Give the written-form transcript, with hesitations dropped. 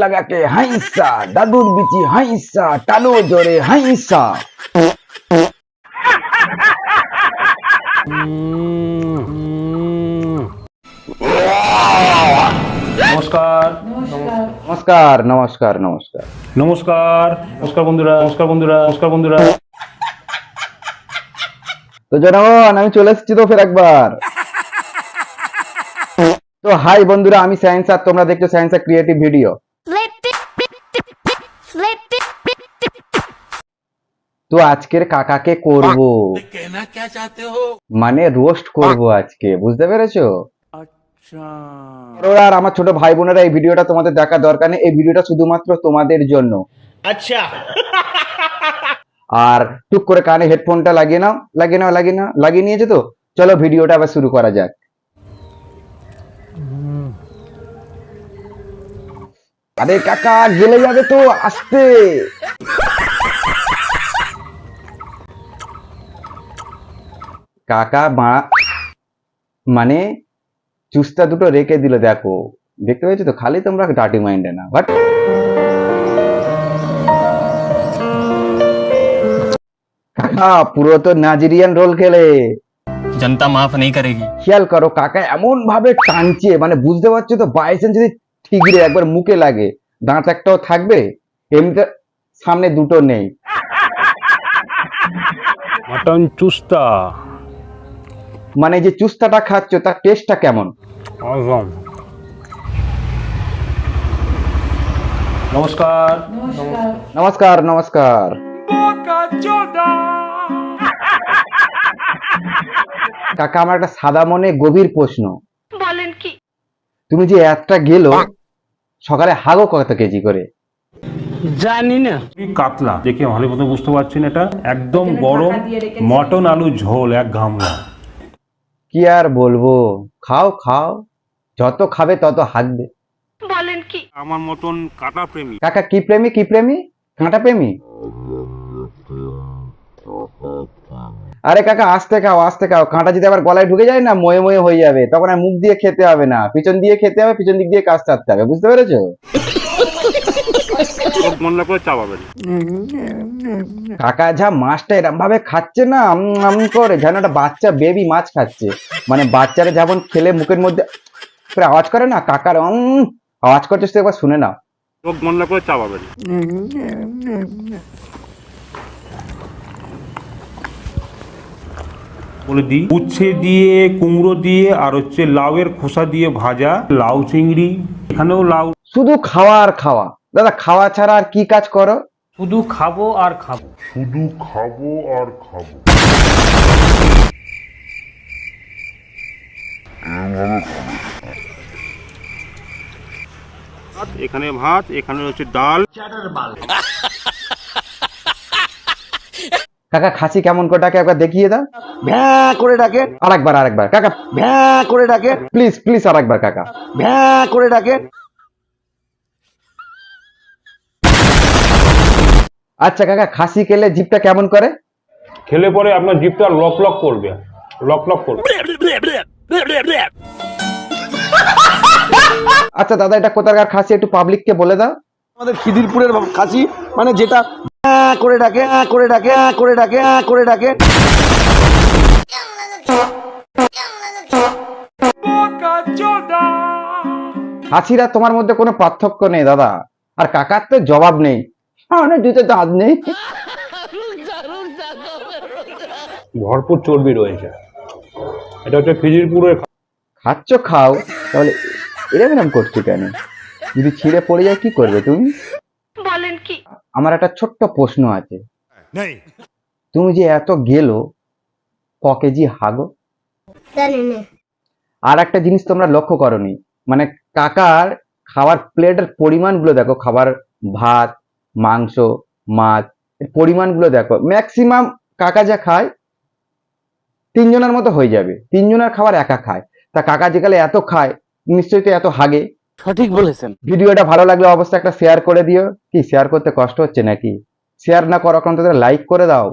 লাগাকে হাইসা, দাদুর বিচি হাইসা, টানো জোরে হাইসা। নমস্কার নমস্কার নমস্কার নমস্কার নমস্কার নমস্কার বন্ধুরা, নমস্কার বন্ধুরা, নমস্কার বন্ধুরা। তো জনগণ, আমি চলে এসেছি তো ফের একবার। তো হাই বন্ধুরা, আমি সায়েন্স আর তোমরা দেখছো সায়েন্স আর ক্রিয়েটিভ ভিডিও। তো আজকের কাকাকে করব, মানে রোস্ট করব আজকে, বুঝতে পেরেছো? আর আমার ছোট ভাই বোনেরা, এই ভিডিওটা তোমাদের দেখার দরকার নেই, এই ভিডিওটা শুধুমাত্র তোমাদের জন্য। আচ্ছা, আর টুক করে কানে হেডফোনটা লাগিয়ে নাও, লাগিয়ে নিয়েছো তো? চলো ভিডিওটা আবার শুরু করা যাক। আরে কাকা, গেলে যাবে তো, আস্তে। কাকা মানে চুস্তা দুটো রেখে দিল, দেখো, দেখতে পেয়েছো তো? খালি তোমরা ডার্টি মাইন্ডে না, বাট কাকা পুরো তো নাইজেরিয়ান রোল খেলে। जनता माफ नहीं करेगी। খেয়াল করো, কাকা এমন ভাবে টানছে, মানে বুঝতে পারছো তো? বাইসেন্স যদি ঠিকরে একবার মুখে লাগে, দাঁত একটাও থাকবে? এমনিতে সামনে দুটো নেই। মটন চুস্তা মানে যে চুস্তাটা খাচ্ছ, তার টেস্টটা কেমন? awesome। নমস্কার নমস্কার নমস্কার। কাকা, আমার একটা সাদা মনে গভীর প্রশ্ন। বলেন কি? তুমি যে একটা গেল, সকালে হাগো কত কেজি করে? জানি না। কাতলা দেখে ভালো মতো বুঝতে পারছেন, এটা একদম গরম মটন আলু ঝোল, এক গামলা। কি আর বলবো, খাও খাও, যত খাবে তত হাগবে। বলেন কি? আমার মতন কাটা প্রেমী। কাকা কি প্রেমী, কি প্রেমী? কাঁটা প্রেমী? আরে কাকা, আস্তে খাও আস্তে খাও, কাঁটা যদি আবার গলায় ঢুকে যায় না, ময়ে ময়ে হয়ে যাবে, তখন আর মুখ দিয়ে খেতে হবে না, পিছন দিয়ে খেতে হবে, পিছন দিক দিয়ে কাজ চাপতে হবে, বুঝতে পেরেছো? মনে করে চাপাবেন। কাকা যা মাছটা এরম ভাবে খাচ্ছে না, করে যেন একটা বাচ্চা বেবি মাছ খাচ্ছে, মানে বাচ্চারা যেমন খেলে মুখের মধ্যে করে আওয়াজ করে না, কাকার আওয়াজ করছে, সে একবার শুনে নাও। চোখ মনে করে চাপাবেন। বলে দিই, উচ্ছে দিয়ে, কুমড়ো দিয়ে, আর হচ্ছে লাউয়ের খোসা দিয়ে ভাজা লাউ চিংড়ি। এখানেও লাউ। শুধু খাওয়া আর খাওয়া। দাদা, খাওয়া ছাড়া আর কি কাজ করো? শুধু খাবো আর খাবো। এখানে ভাত, এখানে হচ্ছে ডাল। কাকা খাসি কেমন করে ডাকে একবার দেখিয়ে দাও। ভ্যাঁ করে ডাকে, আরেকবার কাকা, ভ্যাঁ করে ডাকে, প্লিজ প্লিজ আরেকবার কাকা। ভ্যাঁ করে ডাকে। আচ্ছা কাকা, খাসি খেলে জিভটা কেমন করে? খেলে পরে আপনার জিভটা লক লক করবে, লক লক করবে। আচ্ছা দাদা, এটা কোথাকার খাসি একটু পাবলিককে বলে দাও। আমাদের খিদিরপুরের খাসি, মানে যেটা ভ্যাঁ করে ডাকে, করে ডাকে, করে ডাকে, করে ডাকে। খাসিরা তোমার মধ্যে কোনো পার্থক্য নেই দাদা, আর কাকার তো জবাব নেই, মানে দুটো দাঁত নেই। ভরপুর চর্বি রয়েছে। এটা হচ্ছে খিদিরপুরের। খাচ্ছ খাও, তাহলে এরকম করছো কেন? যদি ছিঁড়ে পড়ে যায় কি করবে তুমি? বলেন কি? আমার একটা ছোট্ট প্রশ্ন আছে। তুমি যে এত গেলো, ক কেজি হাগো? জানি না। আর একটা জিনিস তোমরা লক্ষ্য করনি, মানে কাকার খাবার প্লেটের পরিমাণগুলো দেখো, খাবার ভাত, মাংস, মাছ, এর পরিমাণগুলো দেখো। ম্যাক্সিমাম কাকা যা খায় তিনজনের মতো হয়ে যাবে, তিনজনের খাবার একা খায়। তা কাকা যেকালে এত খায়, নিশ্চয়ই তো এত হাগে। সঠিক বলেছেন। ভিডিওটা ভালো লাগলে অবশ্যই একটা শেয়ার করে দিও। কি শেয়ার করতে কষ্ট হচ্ছে নাকি? শেয়ার না করো, অন্তত লাইক করে দাও।